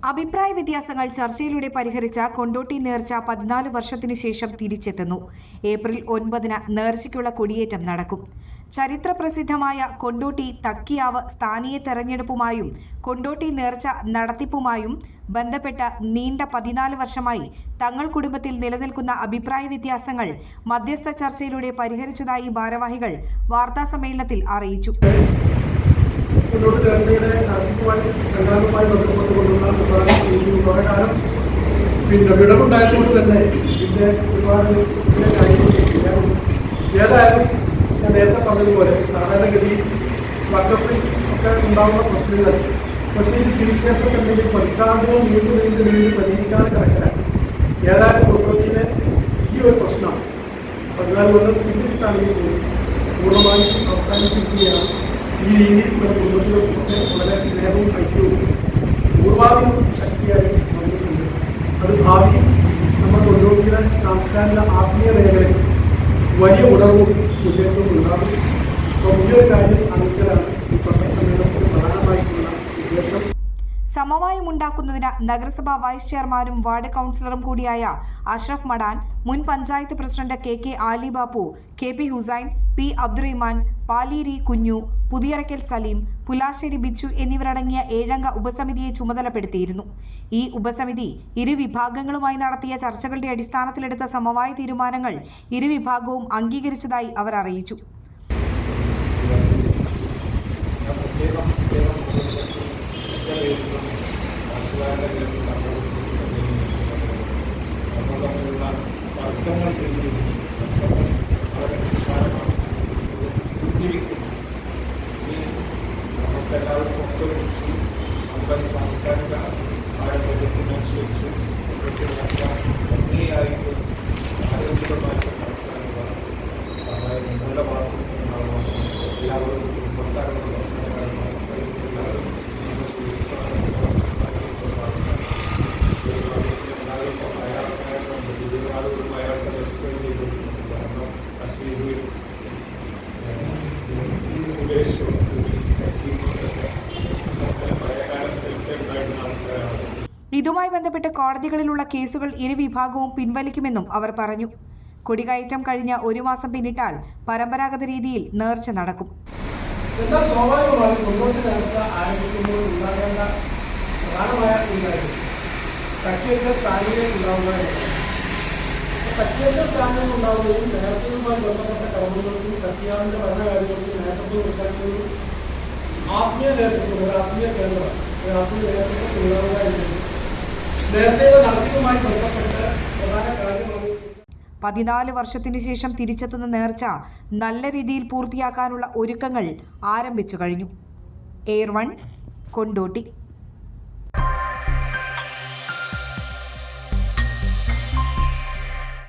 അഭിപ്രായ വ്യത്യാസങ്ങൾ ചർച്ചയിലൂടെ പരിഹരിച്ച കൊണ്ടോട്ടി നേർച്ച 14 വർഷത്തിനു ശേഷം തിരിച്ചെത്തുന്നു. ഏപ്രിൽ 9-ന് നേർച്ചയ്ക്കുള്ള കൊടിയേറ്റം നടക്കും. ചരിത്രപ്രസിദ്ധമായ കൊണ്ടോട്ടി തക്കിയാവ് സ്ഥാനീയ തെരഞ്ഞെടുപ്പുമായും കൊണ്ടോട്ടി നേർച്ച നടത്തിപ്പുമായും ബന്ധപ്പെട്ട നീണ്ട 14 വർഷമായി തങ്ങൾ കുടുംബത്തിൽ നിലനിൽക്കുന്ന അഭിപ്രായ വ്യത്യാസങ്ങൾ മധ്യസ്ഥ ചർച്ചയിലൂടെ പരിഹരിച്ചതായി ഭാരവാഹികൾ വാർത്താസമ്മേളനത്തിൽ അറിയിച്ചു. കൊണ്ടോട്ടി നേർച്ചയുടെ നടത്തിപ്പുമായി സംഘാടനവുമായി ബന്ധപ്പെട്ടുകൊണ്ടുള്ള കുറേ കാലം വിടവുണ്ടായതുകൊണ്ട് തന്നെ ഇതിൻ്റെ ഒരുപാട് കാര്യങ്ങൾ ചെയ്യാറുണ്ട്. ഏതായാലും ഞാൻ നേരത്തെ പറഞ്ഞതുപോലെ സാധാരണഗതിയിൽ വഖഫ് ഒക്കെ ഉണ്ടാകുന്ന പ്രശ്നങ്ങൾ പ്രത്യേകിച്ച് സീരിയസൊക്കെ ഉണ്ടെങ്കിൽ പതിറ്റാണ്ടോ നീണ്ടു പരിഹരിക്കാൻ കിടക്കലാണ്. ഏതായാലും കൊണ്ടോട്ടിയിലെ ഈ ഒരു പ്രശ്നം 14 കൊല്ലം പിന്നിട്ടാണെങ്കിൽ പൂർണ്ണമായും അവസാനിച്ചിരിക്കുകയാണ്. ഈ രീതിയിൽ നമ്മുടെ കുടുംബത്തിലൊക്കെ വളരെ സ്നേഹവും ഐക്യവും പൂർവാധികം ശക്തിയായി വന്നിട്ടുണ്ട്. അത് ഭാവിയിൽ നമ്മുടെ കൊണ്ടോട്ടിയിലെ സാംസ്കാരിക ആത്മീയ മേഖലയിൽ വലിയ ഉണർവും മുന്നേറ്റവും ഉണ്ടാകും. അപ്പോൾ വലിയൊരു കാര്യം അറിയിക്കലാണ് ഈ പത്രസമ്മേളനത്തിൽ പ്രധാനമായിട്ടുള്ള ഉദ്ദേശം. സമവായമുണ്ടാക്കുന്നതിന് നഗരസഭാ വൈസ് ചെയർമാനും വാർഡ് കൗൺസിലറും കൂടിയായ അഷ്റഫ് മടാൻ, മുൻ പഞ്ചായത്ത് പ്രസിഡന്റ് KK ആലി ബാപ്പു, KP ഹുസൈൻ, P അബ്ദുറഹിമാൻ, പാലീരി കുഞ്ഞു, പുതിയറക്കൽ സലീം, പുലാശ്ശേരി ബിച്ചു എന്നിവരടങ്ങിയ 7-അംഗ ഉപസമിതിയെ ചുമതലപ്പെടുത്തിയിരുന്നു. ഈ ഉപസമിതി ഇരുവിഭാഗങ്ങളുമായി നടത്തിയ ചർച്ചകളുടെ അടിസ്ഥാനത്തിലെടുത്ത സമവായ തീരുമാനങ്ങൾ ഇരുവിഭാഗവും അംഗീകരിച്ചതായി അവർ അറിയിച്ചു. സാംസ്കാരിക പാരമ്പര്യത്തിനനുസരിച്ച് ഭംഗിയായിട്ട് ആരോഗ്യപരമായിട്ട് നടത്താനുള്ള സഹായം നല്ല ഭാഗത്തുനിന്നുണ്ടാവണം. എല്ലാവരും അയാളുടെ റെസ്പെക്ട് ചെയ്തിട്ടുണ്ട്. കാരണം അശ്ലീൽ സുരേഷ് ഇതുമായി ബന്ധപ്പെട്ട് കോടതികളിലുള്ള കേസുകൾ ഇരുവിഭാഗവും പിൻവലിക്കുമെന്നും അവർ പറഞ്ഞു. കൊടികയറ്റം കഴിഞ്ഞ 1 മാസം പിന്നിട്ടാൽ പരമ്പരാഗത രീതിയിൽ നേർച്ച നടക്കും. എന്നാൽ സ്വാഭാവികമായും കൊണ്ടോട്ടി നേർച്ച ആരംഭിക്കുമ്പോൾ ഉണ്ടാകേണ്ട പ്രധാനമായ കാര്യം തക്കിയേറ്റ സ്ഥാനിലേക്ക് ഉണ്ടാവുകയാണ്. തക്കിയേറ്റ സ്ഥാനങ്ങൾ ഉണ്ടാവുകയും നേർച്ചയുമായി ബന്ധപ്പെട്ട കർമ്മങ്ങൾക്കും തക്കിയാവിൻ്റെ ഭരണകാര്യങ്ങൾക്കും നേതൃത്വം കൊടുക്കാനും ആത്മീയ നേതൃത്വം ഒരു ആത്മീയ കേന്ദ്രം ഒരു ആത്മീയ നേതൃത്വം ഉണ്ടാവുക എന്നത് നേർച്ചയുടെ നടത്തിപ്പുമായി ബന്ധപ്പെട്ട് പ്രധാന കാര്യമാണ്. 14 വർഷത്തിനു ശേഷം തിരിച്ചെത്തുന്ന നേർച്ച നല്ല രീതിയിൽ പൂർത്തിയാക്കാനുള്ള ഒരുക്കങ്ങൾ ആരംഭിച്ചു കഴിഞ്ഞു. എയർ 1 കൊണ്ടോട്ടി.